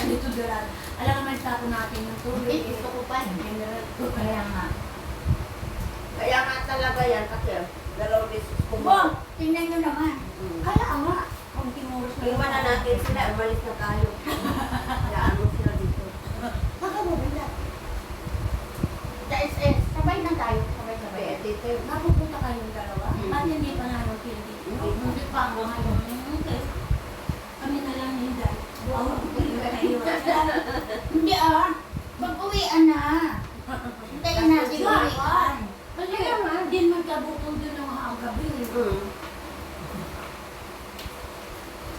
dito doon. Alam naman sa ako natin yung tubig. Gusto ko pa. Mineral ko. Kaya nga. Kaya nga talaga yan kasi dalawang beses Bo, kumuha. tingnan nyo naman. Kaya nga, kung tinuros na Iwan na natin sila, umalis na tayo. Hayaan mo sila dito. Nakabubila. Sa SS, sabay na tayo. Sabay-sabay. Kaya dito, Mapupunta kayong dalawa? Hmm. Ba't hindi pa nga nung hindi? Hindi pa ako ngayon. Okay. Kami na lang hindi. Oo, Hindi Mag-uwian na. Hintayin natin uwian. Kaya nga, hindi magkabutol doon ng mga gabi.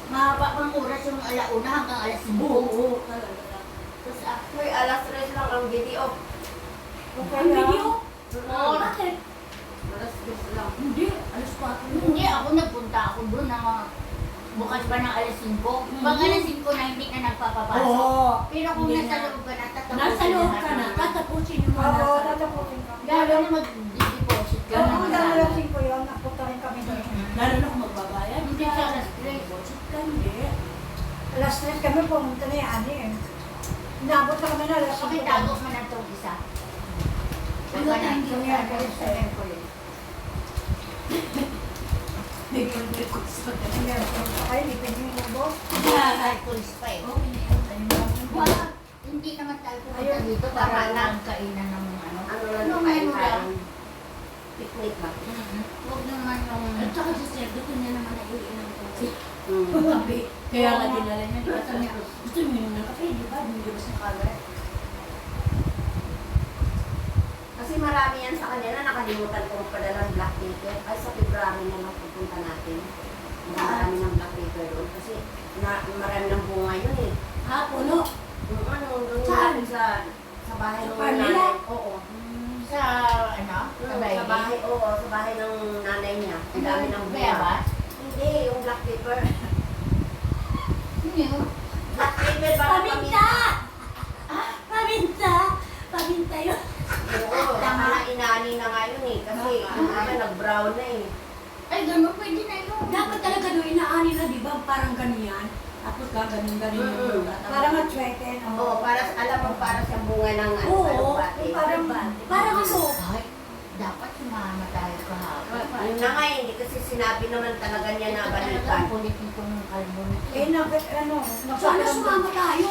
Mahaba pang oras yung alauna hanggang alas 5. Oo, talaga. Tapos Hoy, alas 3 lang ang video. Ang video? Oo. Bakit? Alas 2 lang. Hindi, alas 4. Hindi, ako nagpunta ako doon na bukas pa ng alas 5. Pag alas 5 na hindi na nagpapapasok. Oo. Pero kung Hindi nasa na. loob ka na, tatapusin Nasa loob ka na, lahat. tatapusin mo Oo, nasa loob. tatapusin kami. Lalo na mag-deposit ka Oo, na. ang dalalasing ko yun, napunta rin kami doon. Lalo na kung magbabayad. Hindi siya alas 3. Budget ka, hindi. Alas 3 kami pumunta na yan eh. Inabot na kami na alas 5. Pakitago mo na itong isa. Ano na hindi Yung niya Mercury sa Mercury. May pag-request pa ka. Ay, lipin yung mubo. Mercury pa eh. Okay na yun. Wala. Hindi naman tayo pumunta Ayun, dito tama para na. lang kainan ng ano. Ano lang Ano yung menu kain-kain. Picnic ba? Huwag naman yung... At saka si Sir, gusto niya naman na iinom ko. Mm. Kape. Kaya nga dinala niya. Di ba sabi niya, gusto niyo yung ng kape, di ba? Hindi ba sa color? Kasi marami yan sa kanila, nakalimutan ko magpadala ng black paper. Ay, sa February na lang pupunta natin. Marami ng black paper doon. Kasi marami ng bunga yun eh. Puno. Yung ano, doon Saan? natin sa bahay ng Sa Manila? nanay. Oo. Sa ano? Sa Sa bahay, oo, sa bahay ng nanay niya. Ang dami ng bunga. Bayabas? Hindi, yung black paper. Hindi yun. Black paper para Paminta! Paminta! Paminta yun. Oo, tama na inani na nga yun eh. Kasi yung iba nag-brown na eh. Ay, gano'n pwede na yun. Dapat talaga doon inaani na, di ba? Parang ganyan. Tapos gaganon-ganon yung Para matwete, no? Oo, para alam mo para sa bunga ng ano, Oo, kalubate. parang parang ano? Ay, dapat sumama tayo kahapon. Yun na nga, hindi kasi sinabi naman talaga niya na balikan. Kulit nitong carbon. Eh, ano, Sana sumama tayo.